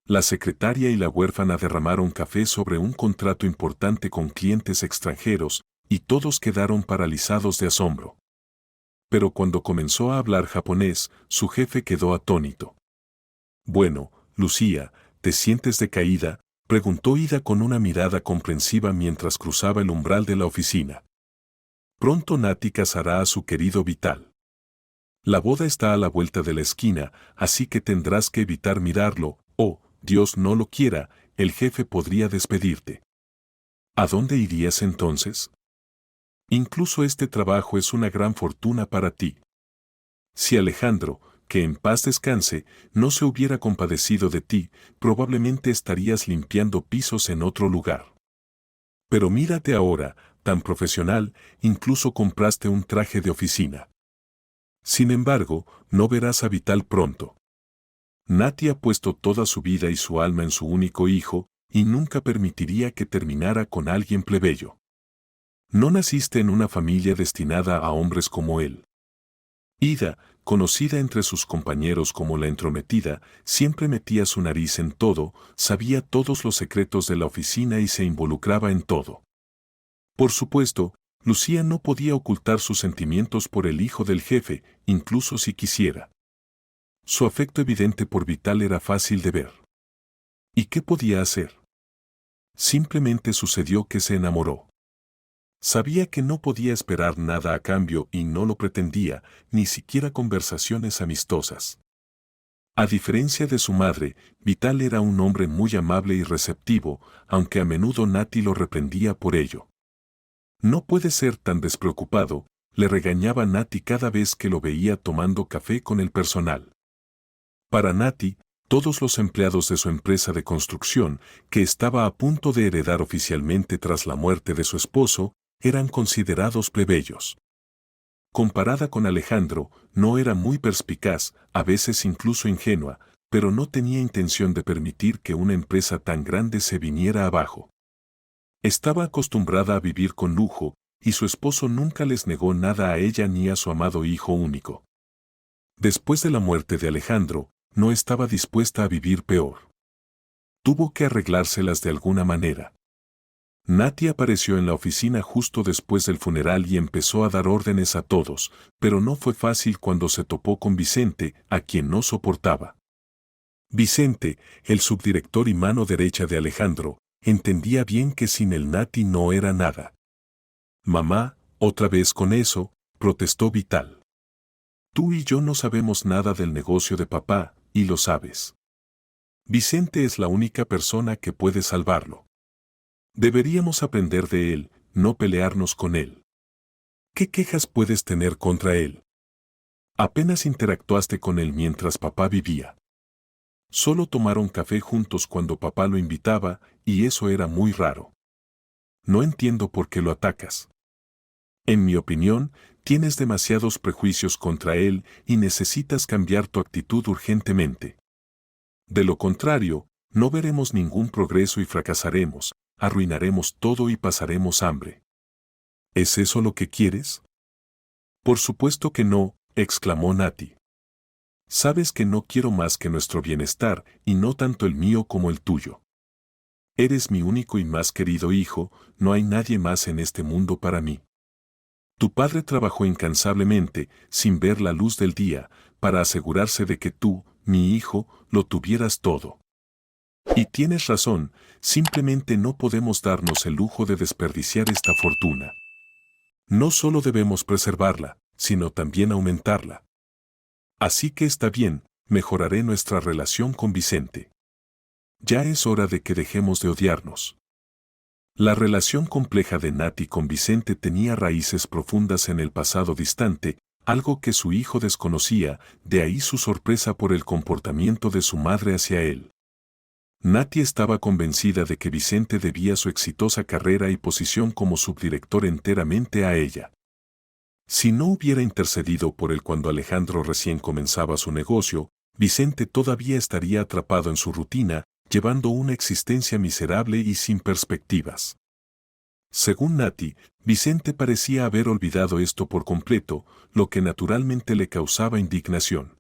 La secretaria y la huérfana derramaron café sobre un contrato importante con clientes extranjeros, y todos quedaron paralizados de asombro. Pero cuando comenzó a hablar japonés, su jefe quedó atónito. «Bueno, Lucía, ¿te sientes decaída?», preguntó Ida con una mirada comprensiva mientras cruzaba el umbral de la oficina. «Pronto Nati casará a su querido Vital. La boda está a la vuelta de la esquina, así que tendrás que evitar mirarlo, o, Dios no lo quiera, el jefe podría despedirte. ¿A dónde irías entonces? Incluso este trabajo es una gran fortuna para ti. Si Alejandro, que en paz descanse, no se hubiera compadecido de ti, probablemente estarías limpiando pisos en otro lugar. Pero mírate ahora, tan profesional, incluso compraste un traje de oficina. Sin embargo, no verás a Vital pronto. Nati ha puesto toda su vida y su alma en su único hijo, y nunca permitiría que terminara con alguien plebeyo. No naciste en una familia destinada a hombres como él. Ida, conocida entre sus compañeros como la entrometida, siempre metía su nariz en todo, sabía todos los secretos de la oficina y se involucraba en todo. Por supuesto, Lucía no podía ocultar sus sentimientos por el hijo del jefe, incluso si quisiera. Su afecto evidente por Vital era fácil de ver. ¿Y qué podía hacer? Simplemente sucedió que se enamoró. Sabía que no podía esperar nada a cambio y no lo pretendía, ni siquiera conversaciones amistosas. A diferencia de su madre, Vital era un hombre muy amable y receptivo, aunque a menudo Nati lo reprendía por ello. «No puede ser tan despreocupado», le regañaba Nati cada vez que lo veía tomando café con el personal. Para Nati, todos los empleados de su empresa de construcción, que estaba a punto de heredar oficialmente tras la muerte de su esposo, eran considerados plebeyos. Comparada con Alejandro, no era muy perspicaz, a veces incluso ingenua, pero no tenía intención de permitir que una empresa tan grande se viniera abajo. Estaba acostumbrada a vivir con lujo, y su esposo nunca les negó nada a ella ni a su amado hijo único. Después de la muerte de Alejandro, no estaba dispuesta a vivir peor. Tuvo que arreglárselas de alguna manera. Nati apareció en la oficina justo después del funeral y empezó a dar órdenes a todos, pero no fue fácil cuando se topó con Vicente, a quien no soportaba. Vicente, el subdirector y mano derecha de Alejandro, entendía bien que sin el Nati no era nada. «Mamá, otra vez con eso», protestó Vital. «Tú y yo no sabemos nada del negocio de papá, y lo sabes. Vicente es la única persona que puede salvarlo. Deberíamos aprender de él, no pelearnos con él. ¿Qué quejas puedes tener contra él? Apenas interactuaste con él mientras papá vivía. Solo tomaron café juntos cuando papá lo invitaba, y eso era muy raro. No entiendo por qué lo atacas. En mi opinión, tienes demasiados prejuicios contra él y necesitas cambiar tu actitud urgentemente. De lo contrario, no veremos ningún progreso y fracasaremos, arruinaremos todo y pasaremos hambre». «¿Es eso lo que quieres?». «Por supuesto que no», exclamó Nati. «Sabes que no quiero más que nuestro bienestar, y no tanto el mío como el tuyo. Eres mi único y más querido hijo, no hay nadie más en este mundo para mí. Tu padre trabajó incansablemente, sin ver la luz del día, para asegurarse de que tú, mi hijo, lo tuvieras todo. Y tienes razón, simplemente no podemos darnos el lujo de desperdiciar esta fortuna. No solo debemos preservarla, sino también aumentarla. Así que está bien, mejoraré nuestra relación con Vicente. Ya es hora de que dejemos de odiarnos». La relación compleja de Nati con Vicente tenía raíces profundas en el pasado distante, algo que su hijo desconocía, de ahí su sorpresa por el comportamiento de su madre hacia él. Nati estaba convencida de que Vicente debía su exitosa carrera y posición como subdirector enteramente a ella. Si no hubiera intercedido por él cuando Alejandro recién comenzaba su negocio, Vicente todavía estaría atrapado en su rutina, llevando una existencia miserable y sin perspectivas. Según Nati, Vicente parecía haber olvidado esto por completo, lo que naturalmente le causaba indignación.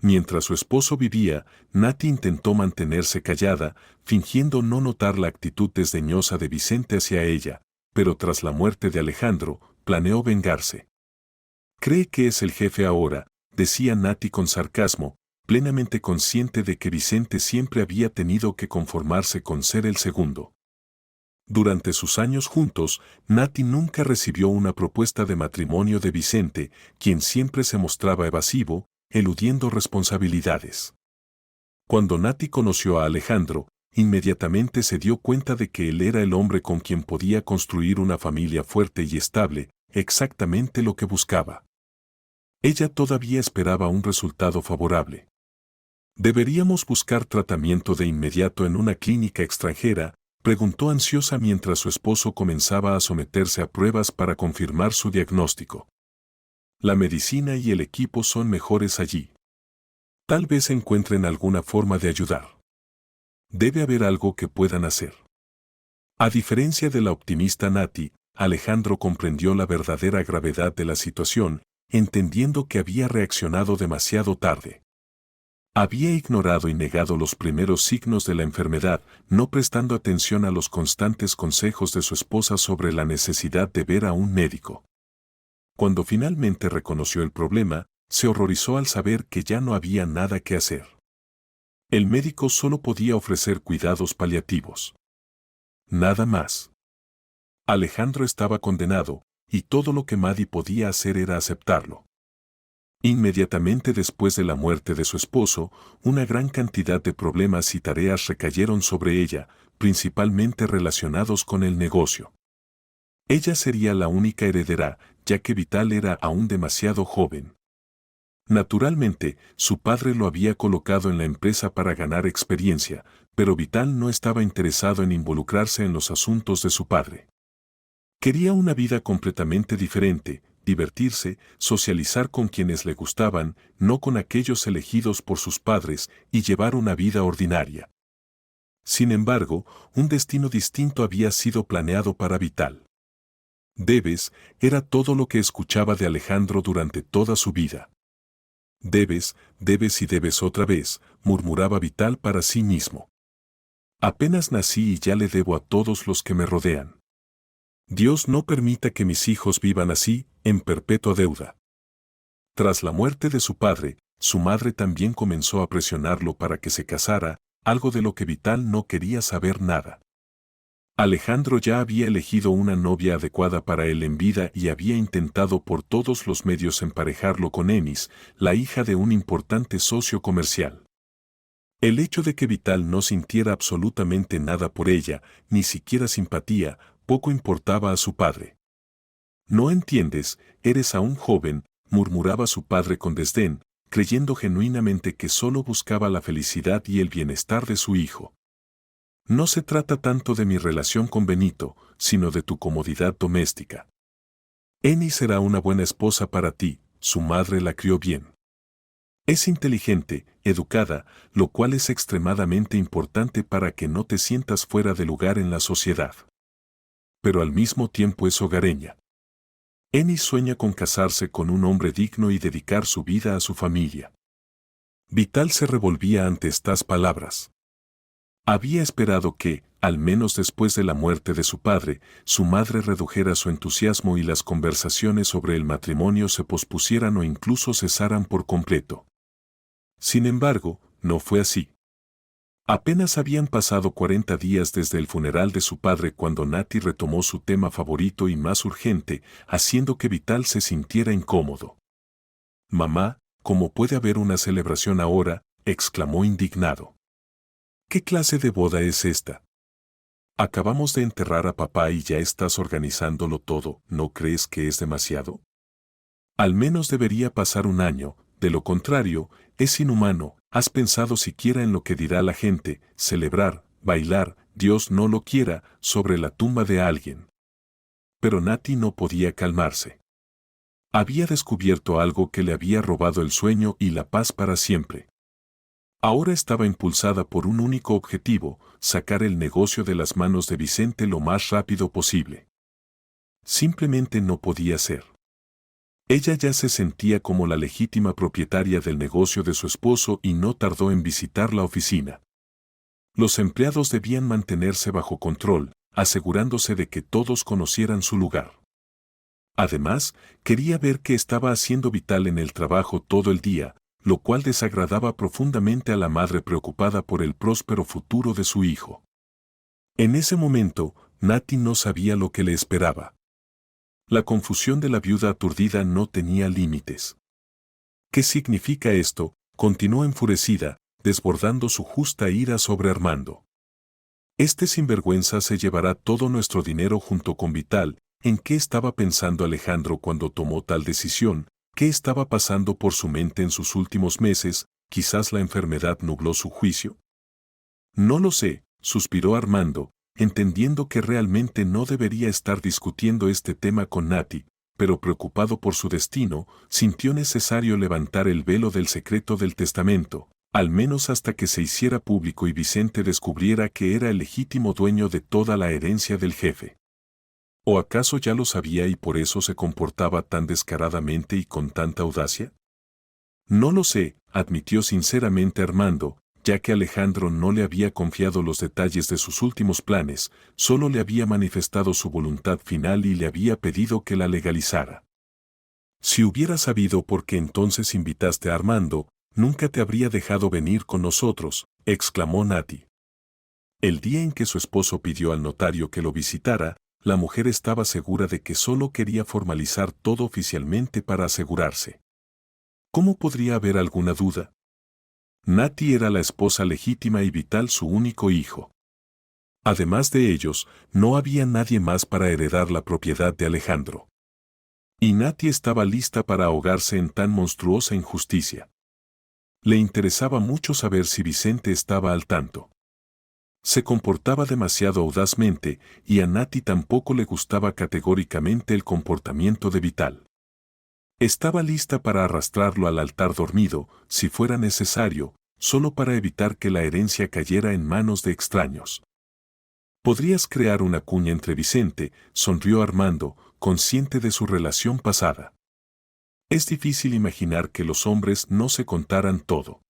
Mientras su esposo vivía, Nati intentó mantenerse callada, fingiendo no notar la actitud desdeñosa de Vicente hacia ella, pero tras la muerte de Alejandro, planeó vengarse. «Cree que es el jefe ahora», decía Nati con sarcasmo, plenamente consciente de que Vicente siempre había tenido que conformarse con ser el segundo. Durante sus años juntos, Nati nunca recibió una propuesta de matrimonio de Vicente, quien siempre se mostraba evasivo, eludiendo responsabilidades. Cuando Nati conoció a Alejandro, inmediatamente se dio cuenta de que él era el hombre con quien podía construir una familia fuerte y estable, exactamente lo que buscaba. Ella todavía esperaba un resultado favorable. «¿Deberíamos buscar tratamiento de inmediato en una clínica extranjera?», preguntó ansiosa mientras su esposo comenzaba a someterse a pruebas para confirmar su diagnóstico. «La medicina y el equipo son mejores allí. Tal vez encuentren alguna forma de ayudar. Debe haber algo que puedan hacer». A diferencia de la optimista Nati, Alejandro comprendió la verdadera gravedad de la situación, entendiendo que había reaccionado demasiado tarde. Había ignorado y negado los primeros signos de la enfermedad, no prestando atención a los constantes consejos de su esposa sobre la necesidad de ver a un médico. Cuando finalmente reconoció el problema, se horrorizó al saber que ya no había nada que hacer. El médico solo podía ofrecer cuidados paliativos. Nada más. Alejandro estaba condenado, y todo lo que Maddie podía hacer era aceptarlo. Inmediatamente después de la muerte de su esposo, una gran cantidad de problemas y tareas recayeron sobre ella, principalmente relacionados con el negocio. Ella sería la única heredera, ya que Vital era aún demasiado joven. Naturalmente, su padre lo había colocado en la empresa para ganar experiencia, pero Vital no estaba interesado en involucrarse en los asuntos de su padre. Quería una vida completamente diferente, divertirse, socializar con quienes le gustaban, no con aquellos elegidos por sus padres, y llevar una vida ordinaria. Sin embargo, un destino distinto había sido planeado para Vital. Debes, era todo lo que escuchaba de Alejandro durante toda su vida. Debes, debes y debes otra vez, murmuraba Vital para sí mismo. Apenas nací y ya le debo a todos los que me rodean. Dios no permita que mis hijos vivan así, en perpetua deuda. Tras la muerte de su padre, su madre también comenzó a presionarlo para que se casara, algo de lo que Vital no quería saber nada. Alejandro ya había elegido una novia adecuada para él en vida y había intentado por todos los medios emparejarlo con Enis, la hija de un importante socio comercial. El hecho de que Vital no sintiera absolutamente nada por ella, ni siquiera simpatía, poco importaba a su padre. «No entiendes, eres aún joven», murmuraba su padre con desdén, creyendo genuinamente que solo buscaba la felicidad y el bienestar de su hijo. «No se trata tanto de mi relación con Benito, sino de tu comodidad doméstica. Eni será una buena esposa para ti», su madre la crió bien. «Es inteligente, educada, lo cual es extremadamente importante para que no te sientas fuera de lugar en la sociedad. Pero al mismo tiempo es hogareña. Eni sueña con casarse con un hombre digno y dedicar su vida a su familia». Vital se revolvía ante estas palabras. Había esperado que, al menos después de la muerte de su padre, su madre redujera su entusiasmo y las conversaciones sobre el matrimonio se pospusieran o incluso cesaran por completo. Sin embargo, no fue así. Apenas habían pasado 40 días desde el funeral de su padre cuando Nati retomó su tema favorito y más urgente, haciendo que Vital se sintiera incómodo. «Mamá, ¿cómo puede haber una celebración ahora?», exclamó indignado. «¿Qué clase de boda es esta? Acabamos de enterrar a papá y ya estás organizándolo todo, ¿no crees que es demasiado? Al menos debería pasar un año, de lo contrario, es inhumano. ¿Has pensado siquiera en lo que dirá la gente, celebrar, bailar, Dios no lo quiera, sobre la tumba de alguien?» Pero Nati no podía calmarse. Había descubierto algo que le había robado el sueño y la paz para siempre. Ahora estaba impulsada por un único objetivo, sacar el negocio de las manos de Vicente lo más rápido posible. Simplemente no podía ser. Ella ya se sentía como la legítima propietaria del negocio de su esposo y no tardó en visitar la oficina. Los empleados debían mantenerse bajo control, asegurándose de que todos conocieran su lugar. Además, quería ver qué estaba haciendo Vital en el trabajo todo el día, lo cual desagradaba profundamente a la madre preocupada por el próspero futuro de su hijo. En ese momento, Nati no sabía lo que le esperaba. La confusión de la viuda aturdida no tenía límites. ¿Qué significa esto?, continuó enfurecida, desbordando su justa ira sobre Armando. Este sinvergüenza se llevará todo nuestro dinero junto con Vital. ¿En qué estaba pensando Alejandro cuando tomó tal decisión? ¿Qué estaba pasando por su mente en sus últimos meses? ¿Quizás la enfermedad nubló su juicio? No lo sé, suspiró Armando, entendiendo que realmente no debería estar discutiendo este tema con Nati, pero preocupado por su destino, sintió necesario levantar el velo del secreto del testamento, al menos hasta que se hiciera público y Vicente descubriera que era el legítimo dueño de toda la herencia del jefe. ¿O acaso ya lo sabía y por eso se comportaba tan descaradamente y con tanta audacia? No lo sé, admitió sinceramente Armando, ya que Alejandro no le había confiado los detalles de sus últimos planes, solo le había manifestado su voluntad final y le había pedido que la legalizara. Si hubiera sabido por qué entonces invitaste a Armando, nunca te habría dejado venir con nosotros, exclamó Nati. El día en que su esposo pidió al notario que lo visitara, la mujer estaba segura de que solo quería formalizar todo oficialmente para asegurarse. ¿Cómo podría haber alguna duda? Nati era la esposa legítima y Vital su único hijo. Además de ellos, no había nadie más para heredar la propiedad de Alejandro. Y Nati estaba lista para ahogarse en tan monstruosa injusticia. Le interesaba mucho saber si Vicente estaba al tanto. Se comportaba demasiado audazmente y a Nati tampoco le gustaba categóricamente el comportamiento de Vital. Estaba lista para arrastrarlo al altar dormido, si fuera necesario, solo para evitar que la herencia cayera en manos de extraños. Podrías crear una cuña entre Vicente, sonrió Armando, consciente de su relación pasada. Es difícil imaginar que los hombres no se contaran todo.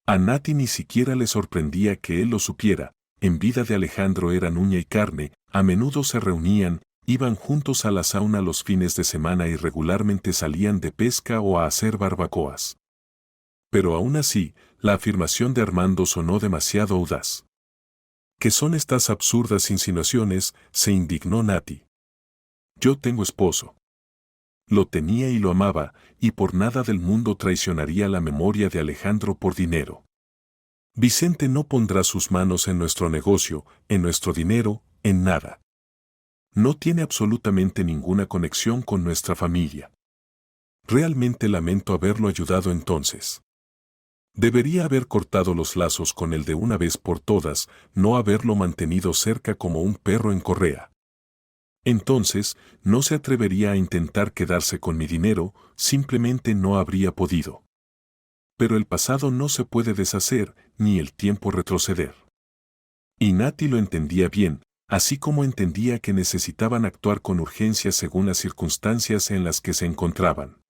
A Nati ni siquiera le sorprendía que él lo supiera, en vida de Alejandro eran uña y carne, a menudo se reunían, iban juntos a la sauna los fines de semana y regularmente salían de pesca o a hacer barbacoas. Pero aún así, la afirmación de Armando sonó demasiado audaz. ¿Qué son estas absurdas insinuaciones?, se indignó Nati. Yo tengo esposo. Lo tenía y lo amaba, y por nada del mundo traicionaría la memoria de Alejandro por dinero. Vicente no pondrá sus manos en nuestro negocio, en nuestro dinero, en nada. No tiene absolutamente ninguna conexión con nuestra familia. Realmente lamento haberlo ayudado entonces. Debería haber cortado los lazos con él de una vez por todas, no haberlo mantenido cerca como un perro en correa. Entonces, no se atrevería a intentar quedarse con mi dinero, simplemente no habría podido. Pero el pasado no se puede deshacer, ni el tiempo retroceder. Y Nati lo entendía bien, así como entendía que necesitaban actuar con urgencia según las circunstancias en las que se encontraban.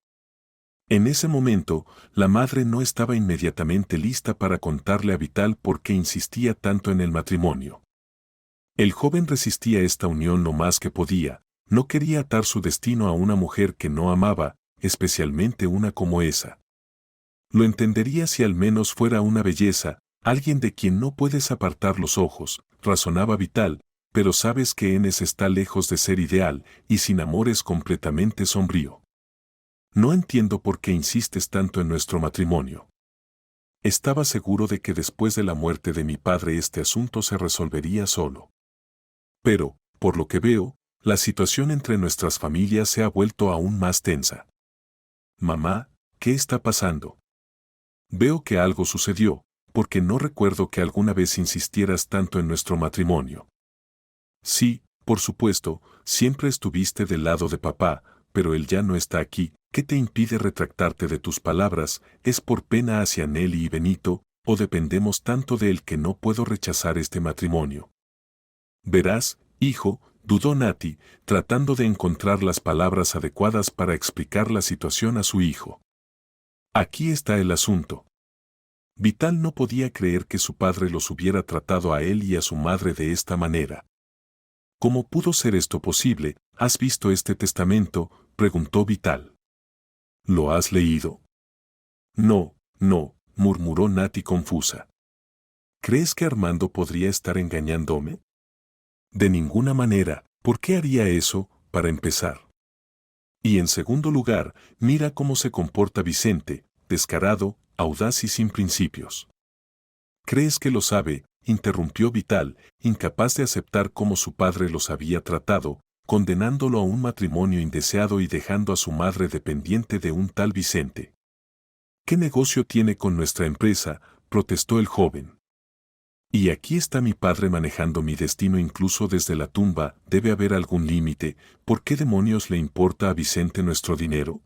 En ese momento, la madre no estaba inmediatamente lista para contarle a Vital por qué insistía tanto en el matrimonio. El joven resistía esta unión lo más que podía, no quería atar su destino a una mujer que no amaba, especialmente una como esa. Lo entendería si al menos fuera una belleza, alguien de quien no puedes apartar los ojos, razonaba Vital, pero sabes que Enes está lejos de ser ideal y sin amor es completamente sombrío. No entiendo por qué insistes tanto en nuestro matrimonio. Estaba seguro de que después de la muerte de mi padre este asunto se resolvería solo. Pero, por lo que veo, la situación entre nuestras familias se ha vuelto aún más tensa. Mamá, ¿qué está pasando? Veo que algo sucedió, porque no recuerdo que alguna vez insistieras tanto en nuestro matrimonio. Sí, por supuesto, siempre estuviste del lado de papá, pero él ya no está aquí. ¿Qué te impide retractarte de tus palabras? ¿Es por pena hacia Nelly y Benito, o dependemos tanto de él que no puedo rechazar este matrimonio? Verás, hijo, dudó Nati, tratando de encontrar las palabras adecuadas para explicar la situación a su hijo. Aquí está el asunto. Vital no podía creer que su padre los hubiera tratado a él y a su madre de esta manera. ¿Cómo pudo ser esto posible? ¿Has visto este testamento?, preguntó Vital. ¿Lo has leído? No, no, murmuró Nati confusa. ¿Crees que Armando podría estar engañándome? De ninguna manera. ¿Por qué haría eso, para empezar? Y en segundo lugar, mira cómo se comporta Vicente, descarado, audaz y sin principios. ¿Crees que lo sabe?, interrumpió Vital, incapaz de aceptar cómo su padre los había tratado, condenándolo a un matrimonio indeseado y dejando a su madre dependiente de un tal Vicente. ¿Qué negocio tiene con nuestra empresa?, protestó el joven. Y aquí está mi padre manejando mi destino incluso desde la tumba. Debe haber algún límite. ¿Por qué demonios le importa a Vicente nuestro dinero?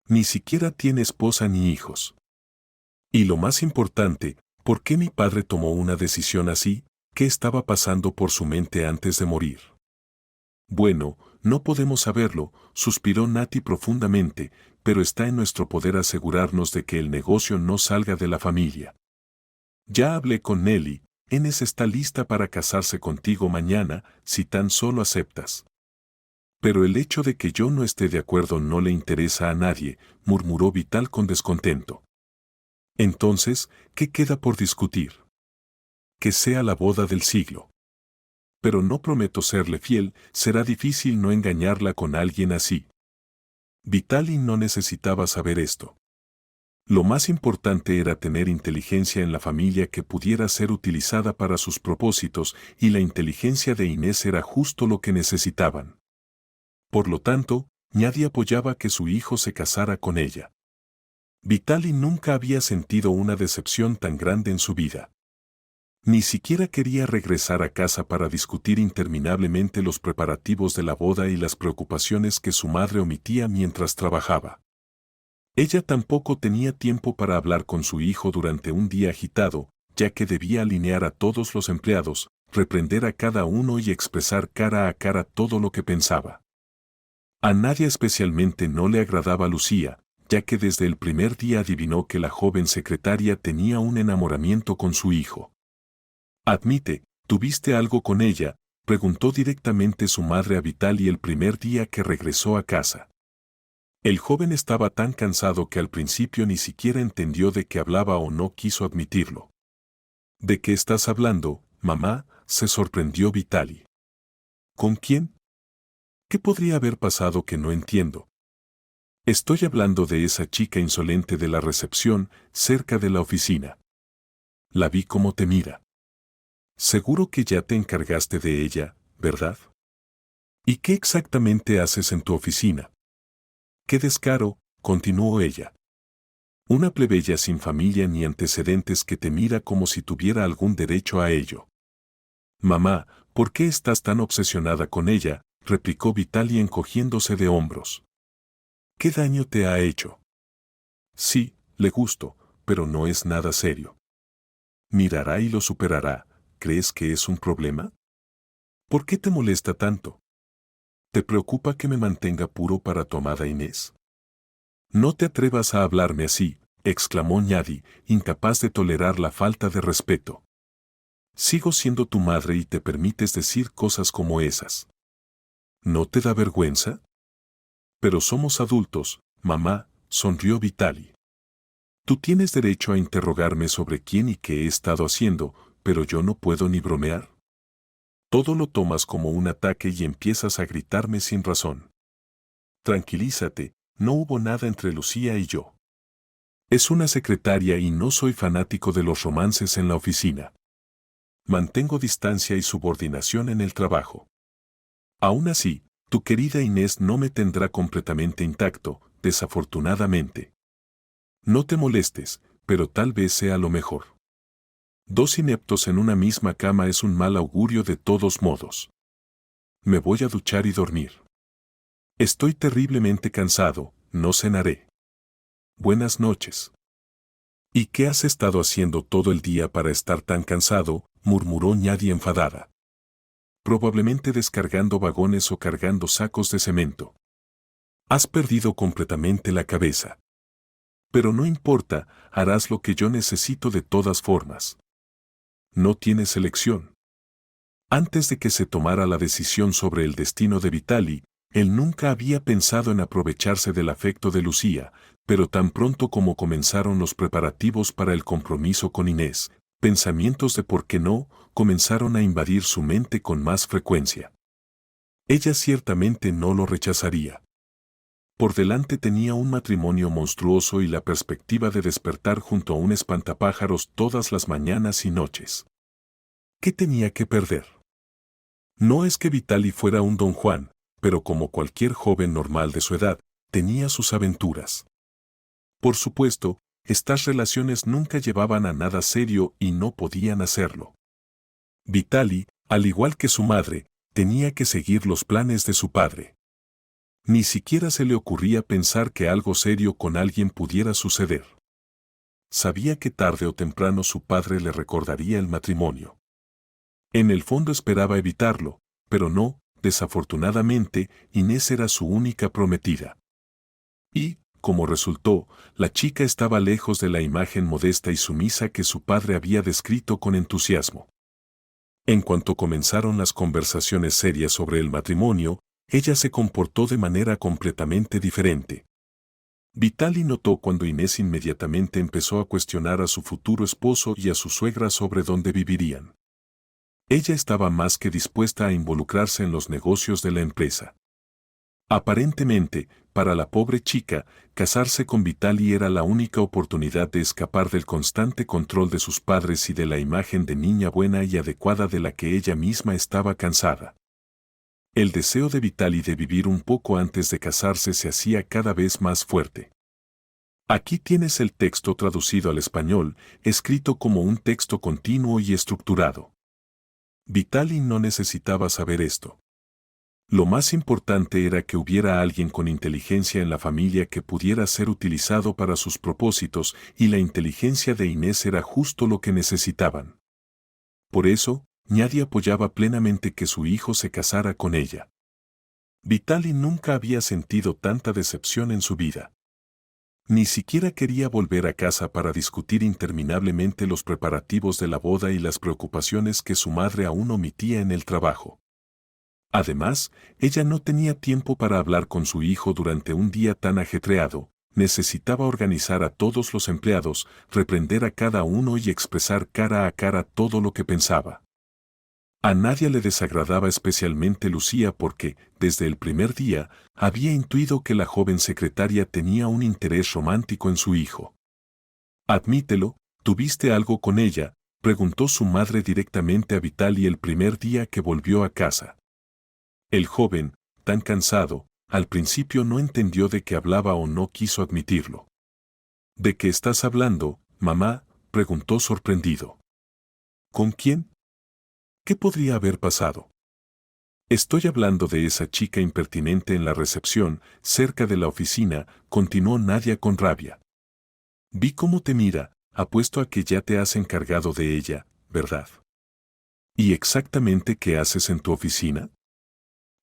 Ni siquiera tiene esposa ni hijos. Y lo más importante, ¿por qué mi padre tomó una decisión así? ¿Qué estaba pasando por su mente antes de morir? Bueno, no podemos saberlo, suspiró Nati profundamente, pero está en nuestro poder asegurarnos de que el negocio no salga de la familia. Ya hablé con Nelly, Enes está lista para casarse contigo mañana, si tan solo aceptas. Pero el hecho de que yo no esté de acuerdo no le interesa a nadie, murmuró Vital con descontento. Entonces, ¿qué queda por discutir? Que sea la boda del siglo. Pero no prometo serle fiel, será difícil no engañarla con alguien así. Vitali no necesitaba saber esto. Lo más importante era tener inteligencia en la familia que pudiera ser utilizada para sus propósitos, y la inteligencia de Inés era justo lo que necesitaban. Por lo tanto, nadie apoyaba que su hijo se casara con ella. Vitali nunca había sentido una decepción tan grande en su vida. Ni siquiera quería regresar a casa para discutir interminablemente los preparativos de la boda y las preocupaciones que su madre omitía mientras trabajaba. Ella tampoco tenía tiempo para hablar con su hijo durante un día agitado, ya que debía alinear a todos los empleados, reprender a cada uno y expresar cara a cara todo lo que pensaba. A nadie especialmente no le agradaba Lucía, ya que desde el primer día adivinó que la joven secretaria tenía un enamoramiento con su hijo. Admite, ¿tuviste algo con ella?, preguntó directamente su madre a Vitali el primer día que regresó a casa. El joven estaba tan cansado que al principio ni siquiera entendió de qué hablaba o no quiso admitirlo. ¿De qué estás hablando, mamá?, se sorprendió Vitali. ¿Con quién? ¿Qué podría haber pasado que no entiendo? Estoy hablando de esa chica insolente de la recepción, cerca de la oficina. La vi cómo te mira. Seguro que ya te encargaste de ella, ¿verdad? ¿Y qué exactamente haces en tu oficina? ¡Qué descaro!, continuó ella. Una plebeya sin familia ni antecedentes que te mira como si tuviera algún derecho a ello. Mamá, ¿por qué estás tan obsesionada con ella?, replicó Vitali encogiéndose de hombros. ¿Qué daño te ha hecho? Sí, le gusto, pero no es nada serio. Mirará y lo superará. ¿Crees que es un problema? ¿Por qué te molesta tanto? ¿Te preocupa que me mantenga puro para tu amada Inés? No te atrevas a hablarme así, exclamó Ñadi, incapaz de tolerar la falta de respeto. Sigo siendo tu madre y te permites decir cosas como esas. ¿No te da vergüenza? Pero somos adultos, mamá, sonrió Vitali. Tú tienes derecho a interrogarme sobre quién y qué he estado haciendo, pero yo no puedo ni bromear. Todo lo tomas como un ataque y empiezas a gritarme sin razón. Tranquilízate, no hubo nada entre Lucía y yo. Es una secretaria y no soy fanático de los romances en la oficina. Mantengo distancia y subordinación en el trabajo. Aún así, tu querida Inés no me tendrá completamente intacto, desafortunadamente. No te molestes, pero tal vez sea lo mejor. Dos ineptos en una misma cama es un mal augurio de todos modos. Me voy a duchar y dormir. Estoy terriblemente cansado, no cenaré. Buenas noches. ¿Y qué has estado haciendo todo el día para estar tan cansado?, murmuró Ñadi enfadada. probablemente descargando vagones o cargando sacos de cemento. Has perdido completamente la cabeza. Pero no importa, harás lo que yo necesito de todas formas. No tienes elección. Antes de que se tomara la decisión sobre el destino de Vitaly, él nunca había pensado en aprovecharse del afecto de Lucía, pero tan pronto como comenzaron los preparativos para el compromiso con Inés, pensamientos de por qué no comenzaron a invadir su mente con más frecuencia. Ella ciertamente no lo rechazaría. Por delante tenía un matrimonio monstruoso y la perspectiva de despertar junto a un espantapájaros todas las mañanas y noches. ¿Qué tenía que perder? No es que Vitaly fuera un don Juan, pero como cualquier joven normal de su edad, tenía sus aventuras. Por supuesto, estas relaciones nunca llevaban a nada serio y no podían hacerlo. Vitaly, al igual que su madre, tenía que seguir los planes de su padre. Ni siquiera se le ocurría pensar que algo serio con alguien pudiera suceder. Sabía que tarde o temprano su padre le recordaría el matrimonio. En el fondo esperaba evitarlo, pero no, desafortunadamente, Inés era su única prometida. Y, como resultó, la chica estaba lejos de la imagen modesta y sumisa que su padre había descrito con entusiasmo. En cuanto comenzaron las conversaciones serias sobre el matrimonio, ella se comportó de manera completamente diferente. Vitaly notó cuando Inés inmediatamente empezó a cuestionar a su futuro esposo y a su suegra sobre dónde vivirían. Ella estaba más que dispuesta a involucrarse en los negocios de la empresa. Aparentemente, para la pobre chica, casarse con Vitaly era la única oportunidad de escapar del constante control de sus padres y de la imagen de niña buena y adecuada de la que ella misma estaba cansada. El deseo de Vitaly de vivir un poco antes de casarse se hacía cada vez más fuerte. Aquí tienes el texto traducido al español, escrito como un texto continuo y estructurado. Vitaly no necesitaba saber esto. Lo más importante era que hubiera alguien con inteligencia en la familia que pudiera ser utilizado para sus propósitos, y la inteligencia de Inés era justo lo que necesitaban. Por eso, nadie apoyaba plenamente que su hijo se casara con ella. Vitaly nunca había sentido tanta decepción en su vida. Ni siquiera quería volver a casa para discutir interminablemente los preparativos de la boda y las preocupaciones que su madre aún omitía en el trabajo. Además, ella no tenía tiempo para hablar con su hijo durante un día tan ajetreado, necesitaba organizar a todos los empleados, reprender a cada uno y expresar cara a cara todo lo que pensaba. A nadie le desagradaba especialmente Lucía porque, desde el primer día, había intuido que la joven secretaria tenía un interés romántico en su hijo. «Admítelo, ¿tuviste algo con ella?», preguntó su madre directamente a Vitaly el primer día que volvió a casa. El joven, tan cansado, al principio no entendió de qué hablaba o no quiso admitirlo. «¿De qué estás hablando, mamá?», preguntó sorprendido. «¿Con quién? ¿Qué podría haber pasado?». «Estoy hablando de esa chica impertinente en la recepción, cerca de la oficina», continuó Nadia con rabia. «Vi cómo te mira, apuesto a que ya te has encargado de ella, ¿verdad? ¿Y exactamente qué haces en tu oficina?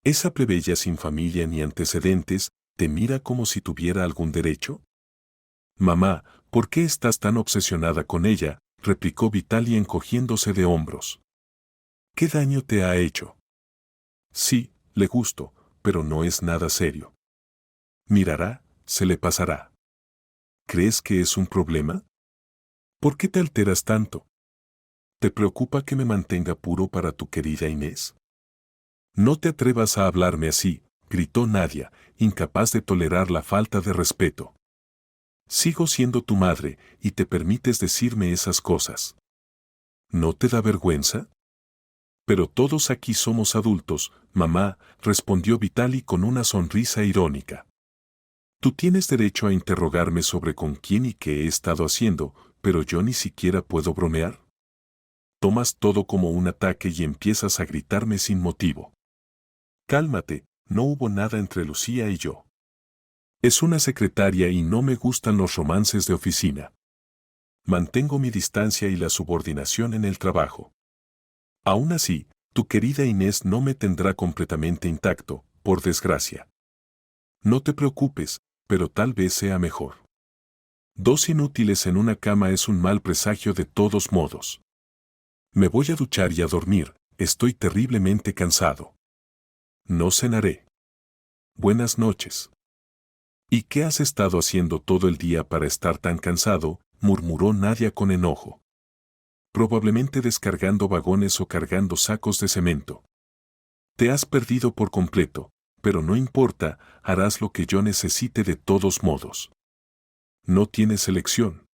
Esa plebeya sin familia ni antecedentes, ¿te mira como si tuviera algún derecho?». «Mamá, ¿por qué estás tan obsesionada con ella?», replicó Vitaly encogiéndose de hombros. «¿Qué daño te ha hecho?». «Sí, le gusto, pero no es nada serio. Mirará, se le pasará». «¿Crees que es un problema? ¿Por qué te alteras tanto? ¿Te preocupa que me mantenga puro para tu querida Inés?». «No te atrevas a hablarme así», gritó Nadia, incapaz de tolerar la falta de respeto. «Sigo siendo tu madre, y te permites decirme esas cosas. ¿No te da vergüenza?». «Pero todos aquí somos adultos, mamá», respondió Vitaly con una sonrisa irónica. «Tú tienes derecho a interrogarme sobre con quién y qué he estado haciendo, pero yo ni siquiera puedo bromear». Tomas todo como un ataque y empiezas a gritarme sin motivo. «Cálmate, no hubo nada entre Lucía y yo. Es una secretaria y no me gustan los romances de oficina. Mantengo mi distancia y la subordinación en el trabajo. Aún así, Tu querida Inés no me tendrá completamente intacto, por desgracia. No te preocupes, pero tal vez sea mejor. Dos inútiles en una cama es un mal presagio de todos modos. Me voy a duchar y a dormir, estoy terriblemente cansado. No cenaré. Buenas noches. ¿Y qué has estado haciendo todo el día para estar tan cansado?, murmuró Nadia con enojo. Probablemente descargando vagones o cargando sacos de cemento. Te has perdido por completo, pero no importa, harás lo que yo necesite de todos modos. No tienes elección.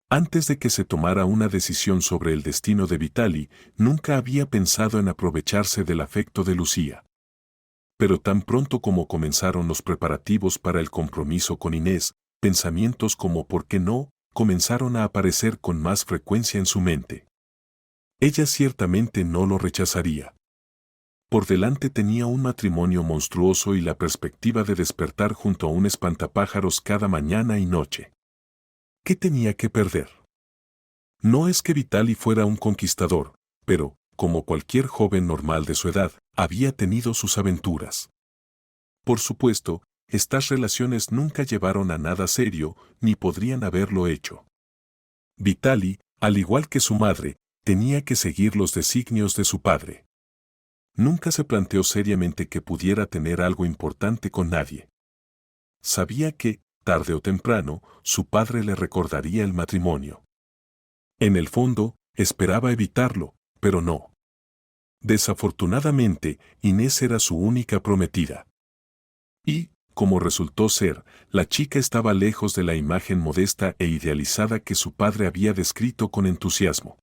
Antes de que se tomara una decisión sobre el destino de Vitali, nunca había pensado en aprovecharse del afecto de Lucía. Pero tan pronto como comenzaron los preparativos para el compromiso con Inés, pensamientos como ¿por qué no?, comenzaron a aparecer con más frecuencia en su mente. Ella ciertamente no lo rechazaría. Por delante tenía un matrimonio monstruoso y la perspectiva de despertar junto a un espantapájaros cada mañana y noche. ¿Qué tenía que perder? No es que Vitali fuera un conquistador, pero, como cualquier joven normal de su edad, había tenido sus aventuras. Por supuesto, estas relaciones nunca llevaron a nada serio, ni podrían haberlo hecho. Vitali, al igual que su madre, tenía que seguir los designios de su padre. Nunca se planteó seriamente que pudiera tener algo importante con nadie. Sabía que, tarde o temprano, su padre le recordaría el matrimonio. En el fondo, esperaba evitarlo, pero no. Desafortunadamente, Inés era su única prometida. Y, como resultó ser, la chica estaba lejos de la imagen modesta e idealizada que su padre había descrito con entusiasmo.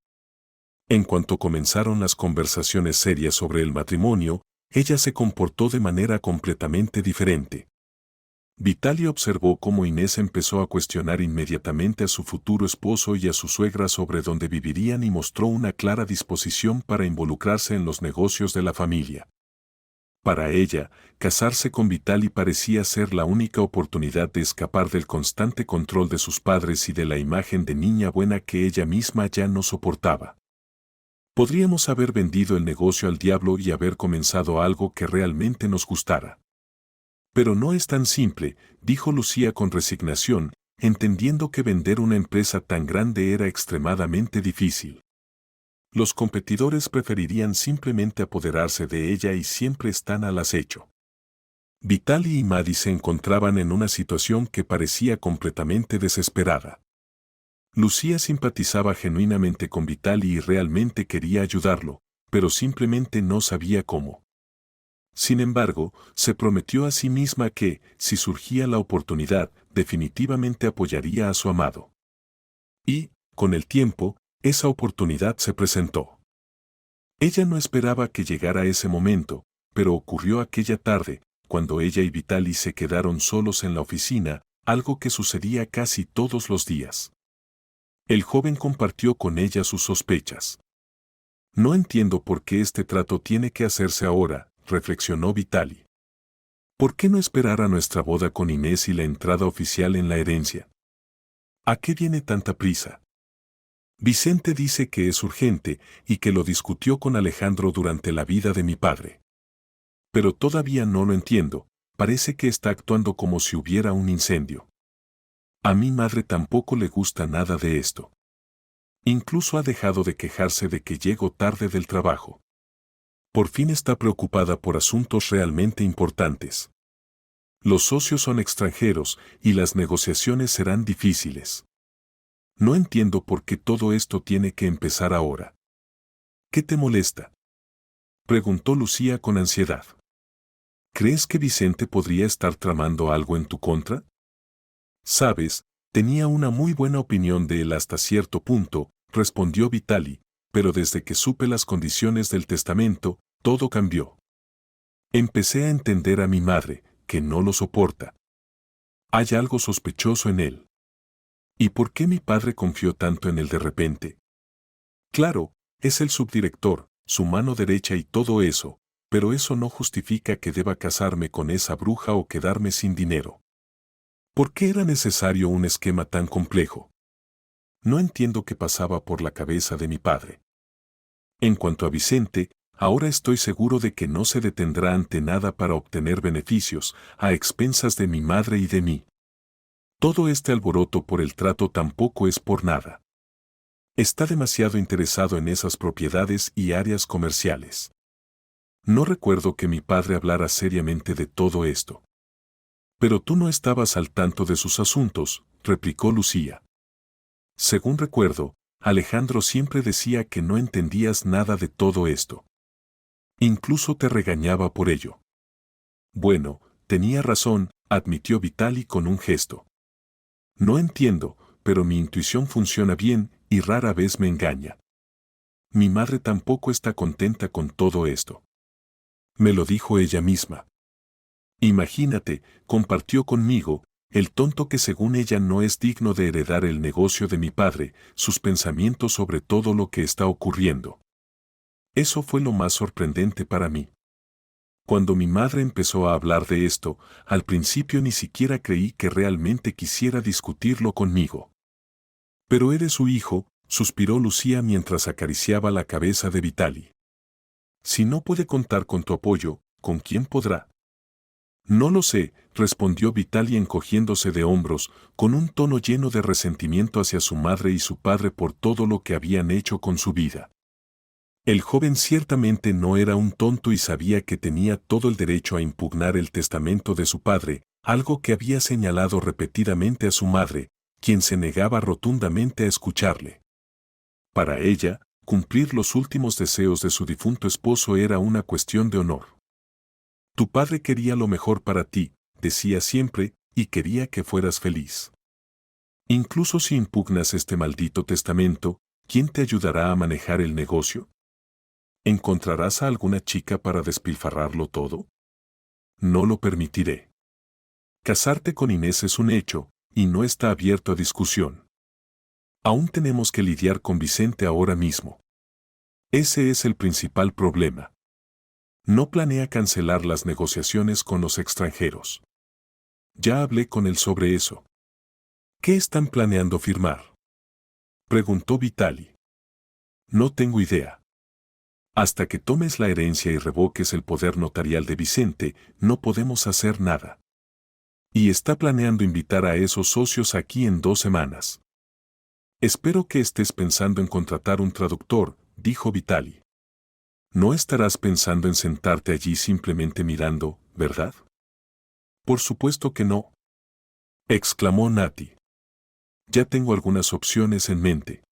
En cuanto comenzaron las conversaciones serias sobre el matrimonio, ella se comportó de manera completamente diferente. Vitali observó cómo Inés empezó a cuestionar inmediatamente a su futuro esposo y a su suegra sobre dónde vivirían y mostró una clara disposición para involucrarse en los negocios de la familia. Para ella, casarse con Vitali parecía ser la única oportunidad de escapar del constante control de sus padres y de la imagen de niña buena que ella misma ya no soportaba. Podríamos haber vendido el negocio al diablo y haber comenzado algo que realmente nos gustara. Pero no es tan simple, dijo Lucía con resignación, entendiendo que vender una empresa tan grande era extremadamente difícil. Los competidores preferirían simplemente apoderarse de ella y siempre están al acecho. Vitali y Maddie se encontraban en una situación que parecía completamente desesperada. Lucía simpatizaba genuinamente con Vitali y realmente quería ayudarlo, pero simplemente no sabía cómo. Sin embargo, se prometió a sí misma que, si surgía la oportunidad, definitivamente apoyaría a su amado. Y, con el tiempo, esa oportunidad se presentó. Ella no esperaba que llegara ese momento, pero ocurrió aquella tarde, cuando ella y Vitali se quedaron solos en la oficina, algo que sucedía casi todos los días. El joven compartió con ella sus sospechas. No entiendo por qué este trato tiene que hacerse ahora, reflexionó Vitali. ¿Por qué no esperar a nuestra boda con Inés y la entrada oficial en la herencia? ¿A qué viene tanta prisa? Vicente dice que es urgente y que lo discutió con Alejandro durante la vida de mi padre. Pero todavía no lo entiendo, parece que está actuando como si hubiera un incendio. A mi madre tampoco le gusta nada de esto. Incluso ha dejado de quejarse de que llego tarde del trabajo. Por fin está preocupada por asuntos realmente importantes. Los socios son extranjeros y las negociaciones serán difíciles. No entiendo por qué todo esto tiene que empezar ahora. ¿Qué te molesta?, preguntó Lucía con ansiedad. ¿Crees que Vicente podría estar tramando algo en tu contra? Sabes, tenía una muy buena opinión de él hasta cierto punto, respondió Vitali, pero desde que supe las condiciones del testamento, todo cambió. Empecé a entender a mi madre, que no lo soporta. Hay algo sospechoso en él. ¿Y por qué mi padre confió tanto en él de repente? Claro, es el subdirector, su mano derecha y todo eso, pero eso no justifica que deba casarme con esa bruja o quedarme sin dinero. ¿Por qué era necesario un esquema tan complejo? No entiendo qué pasaba por la cabeza de mi padre. En cuanto a Vicente, Ahora estoy seguro de que no se detendrá ante nada para obtener beneficios, a expensas de mi madre y de mí. Todo este alboroto por el trato tampoco es por nada. Está demasiado interesado en esas propiedades y áreas comerciales. No recuerdo que mi padre hablara seriamente de todo esto. Pero tú no estabas al tanto de sus asuntos, replicó Lucía. Según recuerdo, Alejandro siempre decía que no entendías nada de todo esto. Incluso te regañaba por ello. Bueno, tenía razón, admitió Vitali con un gesto. No entiendo, pero mi intuición funciona bien y rara vez me engaña. Mi madre tampoco está contenta con todo esto. Me lo dijo ella misma. Imagínate, compartió conmigo, el tonto que según ella no es digno de heredar el negocio de mi padre, sus pensamientos sobre todo lo que está ocurriendo. Eso fue lo más sorprendente para mí. Cuando mi madre empezó a hablar de esto, al principio ni siquiera creí que realmente quisiera discutirlo conmigo. Pero eres su hijo, suspiró Lucía mientras acariciaba la cabeza de Vitali. Si no puede contar con tu apoyo, ¿con quién podrá? No lo sé, respondió Vitali encogiéndose de hombros, con un tono lleno de resentimiento hacia su madre y su padre por todo lo que habían hecho con su vida. El joven ciertamente no era un tonto y sabía que tenía todo el derecho a impugnar el testamento de su padre, algo que había señalado repetidamente a su madre, quien se negaba rotundamente a escucharle. Para ella, cumplir los últimos deseos de su difunto esposo era una cuestión de honor. Tu padre quería lo mejor para ti, decía siempre, y quería que fueras feliz. Incluso si impugnas este maldito testamento, ¿quién te ayudará a manejar el negocio? ¿Encontrarás a alguna chica para despilfarrarlo todo? No lo permitiré. Casarte con Inés es un hecho, y no está abierto a discusión. Aún tenemos que lidiar con Vicente ahora mismo. Ese es el principal problema. No planea cancelar las negociaciones con los extranjeros. Ya hablé con él sobre eso. ¿Qué están planeando firmar? Preguntó Vitali. No tengo idea. Hasta que tomes la herencia y revoques el poder notarial de Vicente, no podemos hacer nada. Y está planeando invitar a esos socios aquí en 2 semanas. Espero que estés pensando en contratar un traductor, dijo Vitali. No estarás pensando en sentarte allí simplemente mirando, ¿verdad? Por supuesto que no, exclamó Nati. Ya tengo algunas opciones en mente.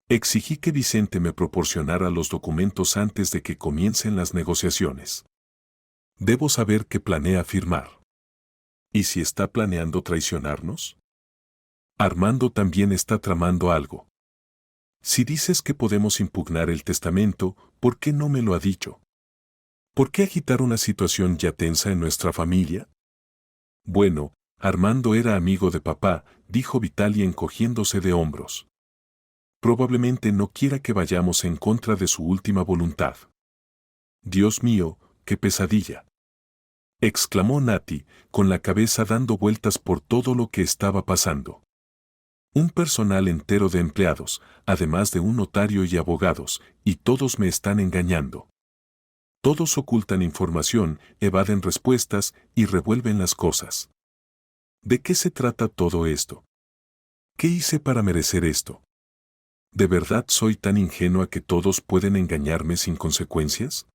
Exigí que Vicente me proporcionara los documentos antes de que comiencen las negociaciones. Debo saber qué planea firmar. ¿Y si está planeando traicionarnos? Armando también está tramando algo. Si dices que podemos impugnar el testamento, ¿por qué no me lo ha dicho? ¿Por qué agitar una situación ya tensa en nuestra familia? Bueno, Armando era amigo de papá, dijo Vitali encogiéndose de hombros. Probablemente no quiera que vayamos en contra de su última voluntad. Dios mío, qué pesadilla. Exclamó Nati, con la cabeza dando vueltas por todo lo que estaba pasando. Un personal entero de empleados, además de un notario y abogados, y todos me están engañando. Todos ocultan información, evaden respuestas y revuelven las cosas. ¿De qué se trata todo esto? ¿Qué hice para merecer esto? ¿De verdad soy tan ingenua que todos pueden engañarme sin consecuencias?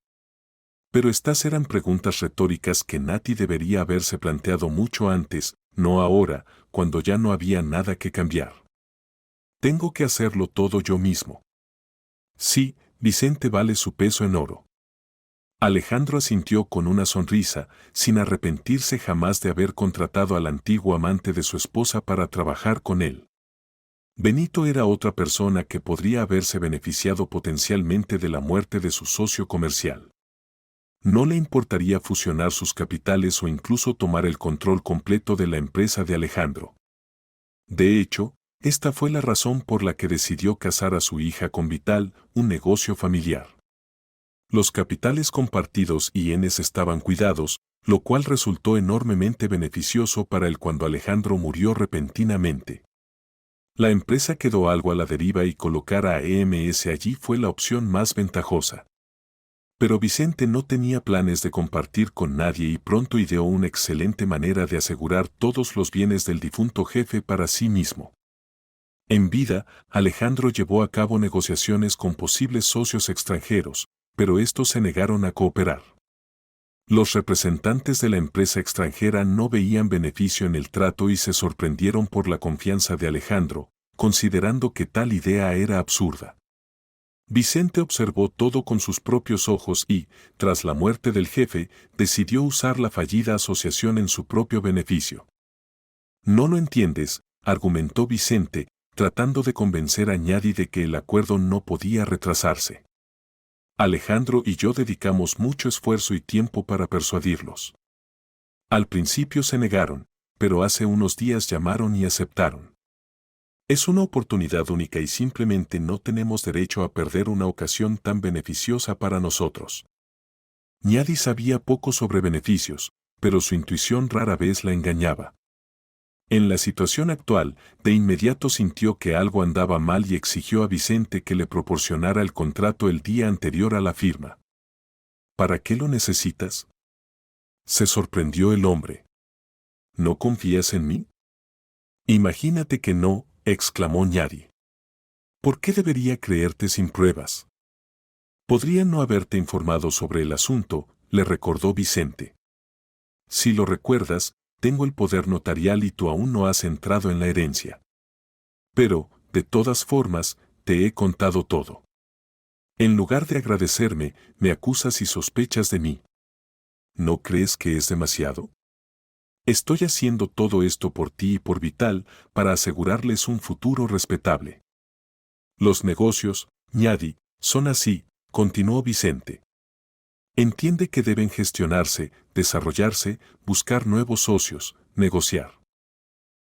Pero estas eran preguntas retóricas que Nati debería haberse planteado mucho antes, no ahora, cuando ya no había nada que cambiar. Tengo que hacerlo todo yo mismo. Sí, Vicente vale su peso en oro. Alejandro asintió con una sonrisa, sin arrepentirse jamás de haber contratado al antiguo amante de su esposa para trabajar con él. Benito era otra persona que podría haberse beneficiado potencialmente de la muerte de su socio comercial. No le importaría fusionar sus capitales o incluso tomar el control completo de la empresa de Alejandro. De hecho, esta fue la razón por la que decidió casar a su hija con Vital, un negocio familiar. Los capitales compartidos y bienes estaban cuidados, lo cual resultó enormemente beneficioso para él cuando Alejandro murió repentinamente. La empresa quedó algo a la deriva y colocar a EMS allí fue la opción más ventajosa. Pero Vicente no tenía planes de compartir con nadie y pronto ideó una excelente manera de asegurar todos los bienes del difunto jefe para sí mismo. En vida, Alejandro llevó a cabo negociaciones con posibles socios extranjeros, pero estos se negaron a cooperar. Los representantes de la empresa extranjera no veían beneficio en el trato y se sorprendieron por la confianza de Alejandro, considerando que tal idea era absurda. Vicente observó todo con sus propios ojos y, tras la muerte del jefe, decidió usar la fallida asociación en su propio beneficio. «No lo entiendes», argumentó Vicente, tratando de convencer a Ñadi de que el acuerdo no podía retrasarse. Alejandro y yo dedicamos mucho esfuerzo y tiempo para persuadirlos. Al principio se negaron, pero hace unos días llamaron y aceptaron. Es una oportunidad única y simplemente no tenemos derecho a perder una ocasión tan beneficiosa para nosotros. Ñadi sabía poco sobre beneficios, pero su intuición rara vez la engañaba. En la situación actual, de inmediato sintió que algo andaba mal y exigió a Vicente que le proporcionara el contrato el día anterior a la firma. ¿Para qué lo necesitas?, se sorprendió el hombre. ¿No confías en mí? Imagínate que no, exclamó Ñadi. ¿Por qué debería creerte sin pruebas? Podría no haberte informado sobre el asunto, le recordó Vicente. Si lo recuerdas, tengo el poder notarial y tú aún no has entrado en la herencia. Pero, de todas formas, te he contado todo. En lugar de agradecerme, me acusas y sospechas de mí. ¿No crees que es demasiado? Estoy haciendo todo esto por ti y por Vital, para asegurarles un futuro respetable. Los negocios, Ñadi, son así, continuó Vicente. Entiende que deben gestionarse, desarrollarse, buscar nuevos socios, negociar.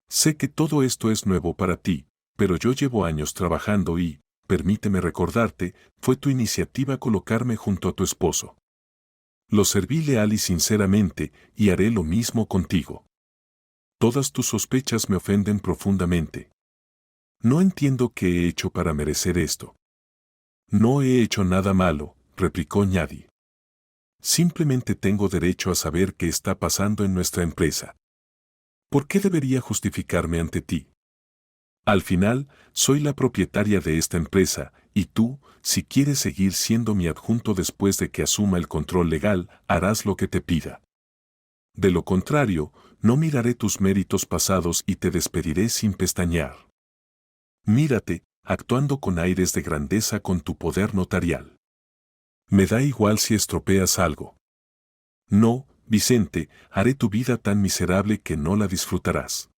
Sé que todo esto es nuevo para ti, pero yo llevo años trabajando y, permíteme recordarte, fue tu iniciativa colocarme junto a tu esposo. Lo serví leal y sinceramente, y haré lo mismo contigo. Todas tus sospechas me ofenden profundamente. No entiendo qué he hecho para merecer esto. No he hecho nada malo, replicó Ñadi. Simplemente tengo derecho a saber qué está pasando en nuestra empresa. ¿Por qué debería justificarme ante ti? Al final, soy la propietaria de esta empresa, y tú, si quieres seguir siendo mi adjunto después de que asuma el control legal, harás lo que te pida. De lo contrario, no miraré tus méritos pasados y te despediré sin pestañear. Mírate, actuando con aires de grandeza con tu poder notarial. Me da igual si estropeas algo. No, Vicente, haré tu vida tan miserable que no la disfrutarás.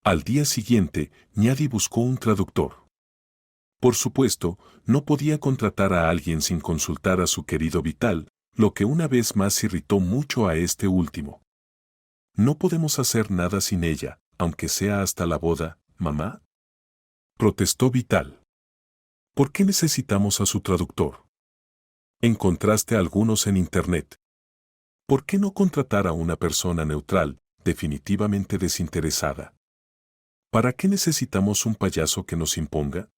Al día siguiente, Ñadi buscó un traductor. Por supuesto, no podía contratar a alguien sin consultar a su querido Vital, lo que una vez más irritó mucho a este último. No podemos hacer nada sin ella, aunque sea hasta la boda, mamá, protestó Vital. ¿Por qué necesitamos a su traductor? Encontraste a algunos en Internet. ¿Por qué no contratar a una persona neutral, definitivamente desinteresada? ¿Para qué necesitamos un payaso que nos imponga?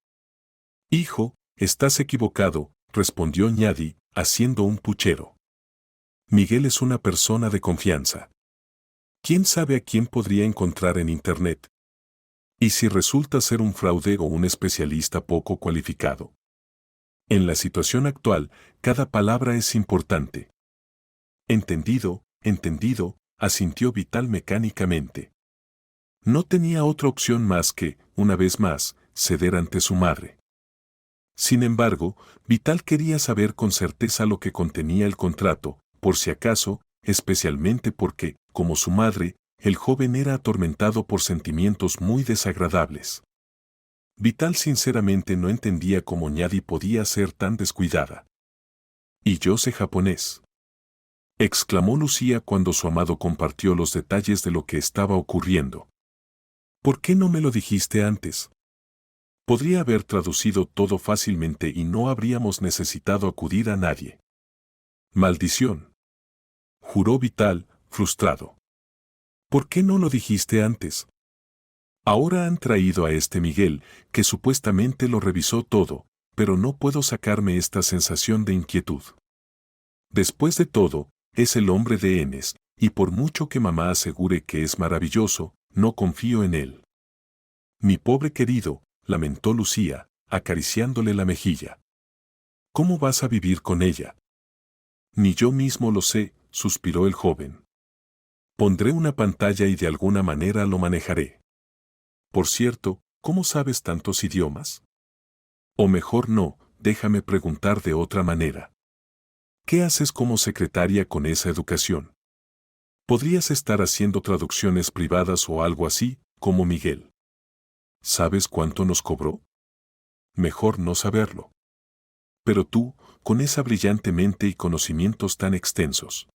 Hijo, estás equivocado, respondió Ñadi, haciendo un puchero. Miguel es una persona de confianza. ¿Quién sabe a quién podría encontrar en Internet? ¿Y si resulta ser un fraude o un especialista poco cualificado? En la situación actual, cada palabra es importante. Entendido, entendido, asintió Vital mecánicamente. No tenía otra opción más que, una vez más, ceder ante su madre. Sin embargo, Vital quería saber con certeza lo que contenía el contrato, por si acaso, especialmente porque, como su madre, el joven era atormentado por sentimientos muy desagradables. Vital sinceramente no entendía cómo Ñadi podía ser tan descuidada. «Y yo sé japonés», exclamó Lucía cuando su amado compartió los detalles de lo que estaba ocurriendo. «¿Por qué no me lo dijiste antes? Podría haber traducido todo fácilmente y no habríamos necesitado acudir a nadie». «Maldición», juró Vital, frustrado. «¿Por qué no lo dijiste antes? Ahora han traído a este Miguel, que supuestamente lo revisó todo, pero no puedo sacarme esta sensación de inquietud. Después de todo, es el hombre de Enes, y por mucho que mamá asegure que es maravilloso, no confío en él. Mi pobre querido, lamentó Lucía, acariciándole la mejilla. ¿Cómo vas a vivir con ella? Ni yo mismo lo sé, suspiró el joven. Pondré una pantalla y de alguna manera lo manejaré. Por cierto, ¿cómo sabes tantos idiomas? O mejor no, déjame preguntar de otra manera. ¿Qué haces como secretaria con esa educación? Podrías estar haciendo traducciones privadas o algo así, como Miguel. ¿Sabes cuánto nos cobró? Mejor no saberlo. Pero tú, con esa brillante mente y conocimientos tan extensos.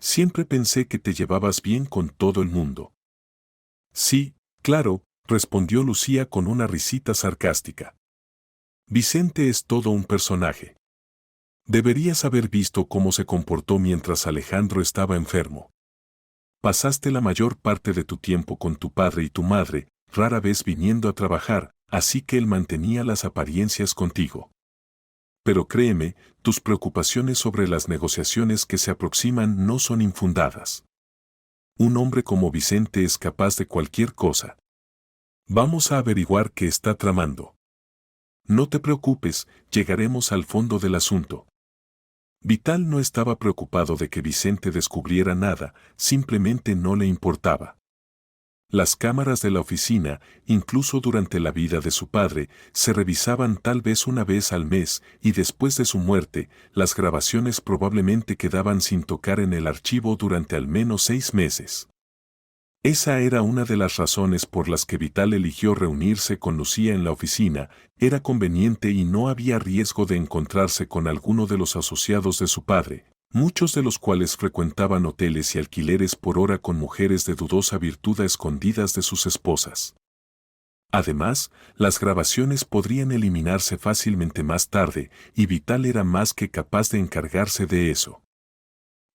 Siempre pensé que te llevabas bien con todo el mundo. Sí, claro, respondió Lucía con una risita sarcástica. Vicente es todo un personaje. Deberías haber visto cómo se comportó mientras Alejandro estaba enfermo. Pasaste la mayor parte de tu tiempo con tu padre y tu madre, rara vez viniendo a trabajar, así que él mantenía las apariencias contigo. Pero créeme, tus preocupaciones sobre las negociaciones que se aproximan no son infundadas. Un hombre como Vicente es capaz de cualquier cosa. Vamos a averiguar qué está tramando. No te preocupes, llegaremos al fondo del asunto. Vital no estaba preocupado de que Vicente descubriera nada, simplemente no le importaba. Las cámaras de la oficina, incluso durante la vida de su padre, se revisaban tal vez una vez al mes y después de su muerte, las grabaciones probablemente quedaban sin tocar en el archivo durante al menos 6 meses. Esa era una de las razones por las que Vital eligió reunirse con Lucía en la oficina, era conveniente y no había riesgo de encontrarse con alguno de los asociados de su padre, muchos de los cuales frecuentaban hoteles y alquileres por hora con mujeres de dudosa virtud a escondidas de sus esposas. Además, las grabaciones podrían eliminarse fácilmente más tarde, y Vital era más que capaz de encargarse de eso.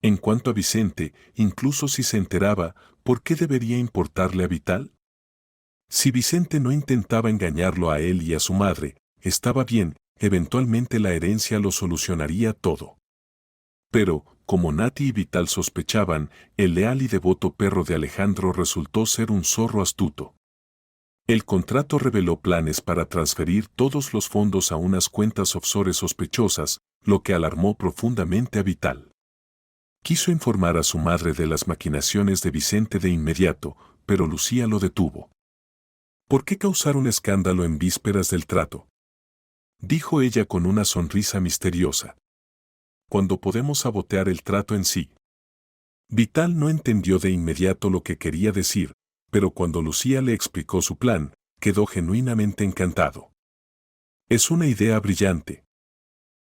En cuanto a Vicente, incluso si se enteraba, ¿por qué debería importarle a Vital? Si Vicente no intentaba engañarlo a él y a su madre, estaba bien, eventualmente la herencia lo solucionaría todo. Pero, como Nati y Vital sospechaban, el leal y devoto perro de Alejandro resultó ser un zorro astuto. El contrato reveló planes para transferir todos los fondos a unas cuentas offshore sospechosas, lo que alarmó profundamente a Vital. Quiso informar a su madre de las maquinaciones de Vicente de inmediato, pero Lucía lo detuvo. ¿Por qué causar un escándalo en vísperas del trato? Dijo ella con una sonrisa misteriosa. Cuando podemos sabotear el trato en sí. Vital no entendió de inmediato lo que quería decir, pero cuando Lucía le explicó su plan, quedó genuinamente encantado. Es una idea brillante.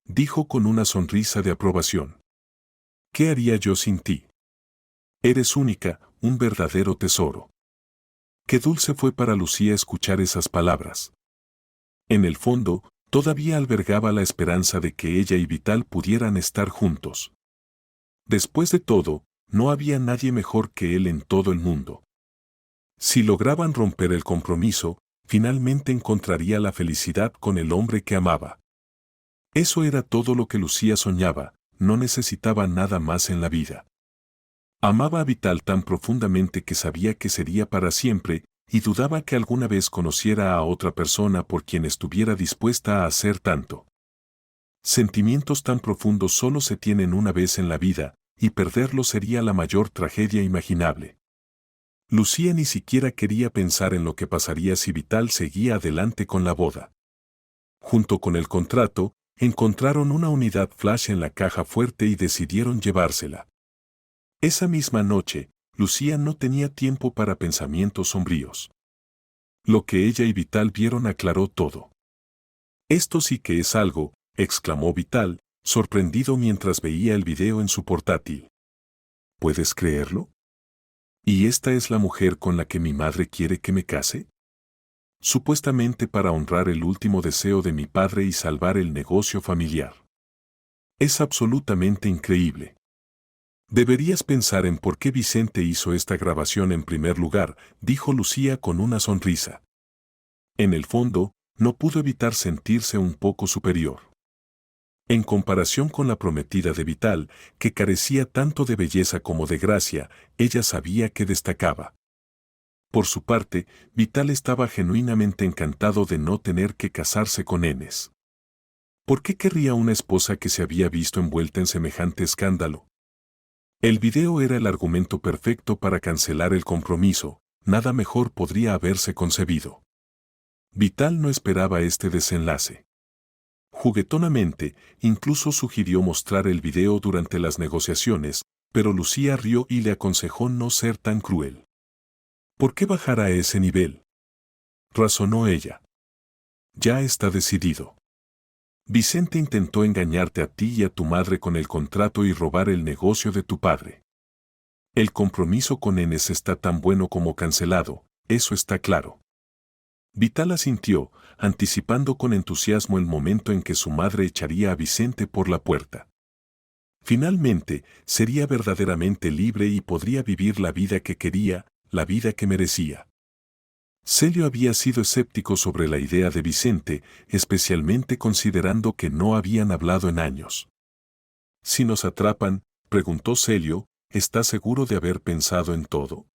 Dijo con una sonrisa de aprobación. ¿Qué haría yo sin ti? Eres única, un verdadero tesoro. Qué dulce fue para Lucía escuchar esas palabras. En el fondo, todavía albergaba la esperanza de que ella y Vital pudieran estar juntos. Después de todo, no había nadie mejor que él en todo el mundo. Si lograban romper el compromiso, finalmente encontraría la felicidad con el hombre que amaba. Eso era todo lo que Lucía soñaba, no necesitaba nada más en la vida. Amaba a Vital tan profundamente que sabía que sería para siempre, y dudaba que alguna vez conociera a otra persona por quien estuviera dispuesta a hacer tanto. Sentimientos tan profundos solo se tienen una vez en la vida, y perderlos sería la mayor tragedia imaginable. Lucía ni siquiera quería pensar en lo que pasaría si Vital seguía adelante con la boda. Junto con el contrato, encontraron una unidad flash en la caja fuerte y decidieron llevársela. Esa misma noche, Lucía no tenía tiempo para pensamientos sombríos. Lo que ella y Vital vieron aclaró todo. Esto sí que es algo, exclamó Vital, sorprendido mientras veía el video en su portátil. ¿Puedes creerlo? ¿Y esta es la mujer con la que mi madre quiere que me case? Supuestamente para honrar el último deseo de mi padre y salvar el negocio familiar. Es absolutamente increíble. Deberías pensar en por qué Vicente hizo esta grabación en primer lugar, dijo Lucía con una sonrisa. En el fondo, no pudo evitar sentirse un poco superior. En comparación con la prometida de Vital, que carecía tanto de belleza como de gracia, ella sabía que destacaba. Por su parte, Vital estaba genuinamente encantado de no tener que casarse con Enes. ¿Por qué querría una esposa que se había visto envuelta en semejante escándalo? El video era el argumento perfecto para cancelar el compromiso, nada mejor podría haberse concebido. Vital no esperaba este desenlace. Juguetonamente, incluso sugirió mostrar el video durante las negociaciones, pero Lucía rió y le aconsejó no ser tan cruel. ¿Por qué bajar a ese nivel?, razonó ella. Ya está decidido. Vicente intentó engañarte a ti y a tu madre con el contrato y robar el negocio de tu padre. El compromiso con Enes está tan bueno como cancelado, eso está claro. Vital asintió, anticipando con entusiasmo el momento en que su madre echaría a Vicente por la puerta. Finalmente, sería verdaderamente libre y podría vivir la vida que quería, la vida que merecía. Celio había sido escéptico sobre la idea de Vicente, especialmente considerando que no habían hablado en años. «Si nos atrapan», preguntó Celio, «¿estás seguro de haber pensado en todo?».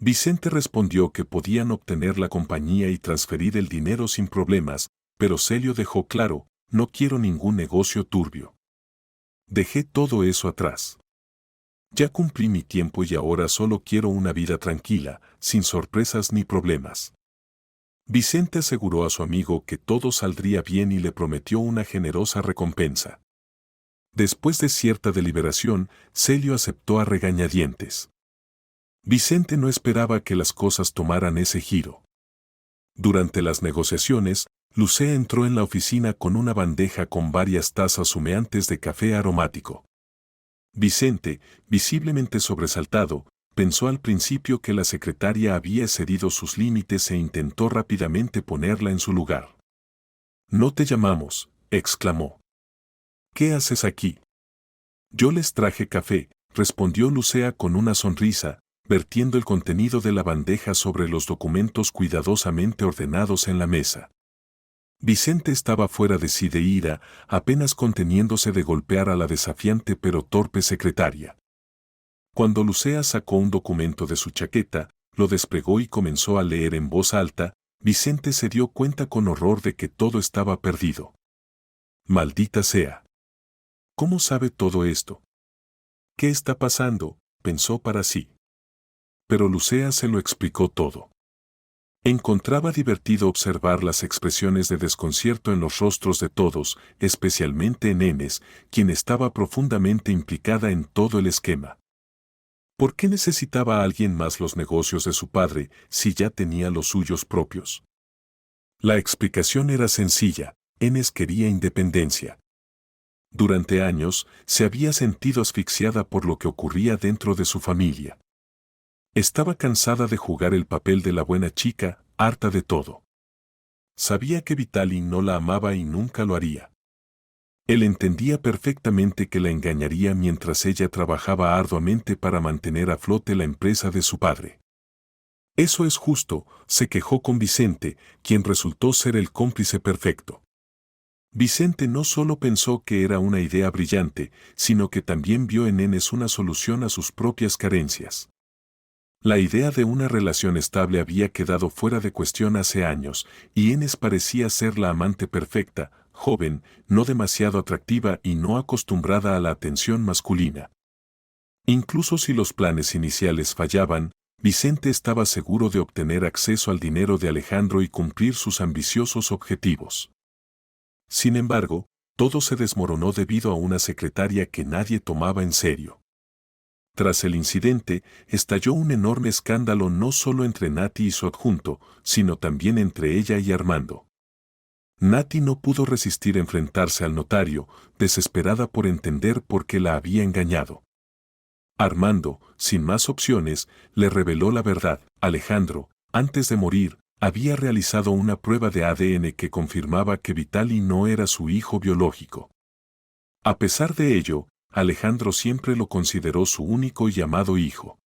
Vicente respondió que podían obtener la compañía y transferir el dinero sin problemas, pero Celio dejó claro, «No quiero ningún negocio turbio. Dejé todo eso atrás. Ya cumplí mi tiempo y ahora solo quiero una vida tranquila, sin sorpresas ni problemas». Vicente aseguró a su amigo que todo saldría bien y le prometió una generosa recompensa. Después de cierta deliberación, Celio aceptó a regañadientes. Vicente no esperaba que las cosas tomaran ese giro. Durante las negociaciones, Lucía entró en la oficina con una bandeja con varias tazas humeantes de café aromático. Vicente, visiblemente sobresaltado, pensó al principio que la secretaria había excedido sus límites e intentó rápidamente ponerla en su lugar. «No te llamamos», exclamó. «¿Qué haces aquí?». «Yo les traje café», respondió Lucía con una sonrisa, vertiendo el contenido de la bandeja sobre los documentos cuidadosamente ordenados en la mesa. Vicente estaba fuera de sí de ira, apenas conteniéndose de golpear a la desafiante pero torpe secretaria. Cuando Lucía sacó un documento de su chaqueta, lo desplegó y comenzó a leer en voz alta, Vicente se dio cuenta con horror de que todo estaba perdido. «Maldita sea. ¿Cómo sabe todo esto? ¿Qué está pasando?», pensó para sí. Pero Lucía se lo explicó todo. Encontraba divertido observar las expresiones de desconcierto en los rostros de todos, especialmente en Enes, quien estaba profundamente implicada en todo el esquema. ¿Por qué necesitaba a alguien más los negocios de su padre si ya tenía los suyos propios? La explicación era sencilla: Enes quería independencia. Durante años, se había sentido asfixiada por lo que ocurría dentro de su familia. Estaba cansada de jugar el papel de la buena chica, harta de todo. Sabía que Vitali no la amaba y nunca lo haría. Él entendía perfectamente que la engañaría mientras ella trabajaba arduamente para mantener a flote la empresa de su padre. «Eso es justo», se quejó con Vicente, quien resultó ser el cómplice perfecto. Vicente no solo pensó que era una idea brillante, sino que también vio en Enes una solución a sus propias carencias. La idea de una relación estable había quedado fuera de cuestión hace años, y Enes parecía ser la amante perfecta, joven, no demasiado atractiva y no acostumbrada a la atención masculina. Incluso si los planes iniciales fallaban, Vicente estaba seguro de obtener acceso al dinero de Alejandro y cumplir sus ambiciosos objetivos. Sin embargo, todo se desmoronó debido a una secretaria que nadie tomaba en serio. Tras el incidente, estalló un enorme escándalo no solo entre Nati y su adjunto, sino también entre ella y Armando. Nati no pudo resistir enfrentarse al notario, desesperada por entender por qué la había engañado. Armando, sin más opciones, le reveló la verdad. Alejandro, antes de morir, había realizado una prueba de ADN que confirmaba que Vitali no era su hijo biológico. A pesar de ello, Alejandro siempre lo consideró su único y amado hijo.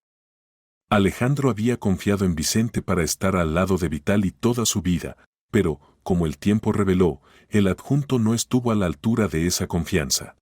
Alejandro había confiado en Vicente para estar al lado de Vitali toda su vida, pero, como el tiempo reveló, el adjunto no estuvo a la altura de esa confianza.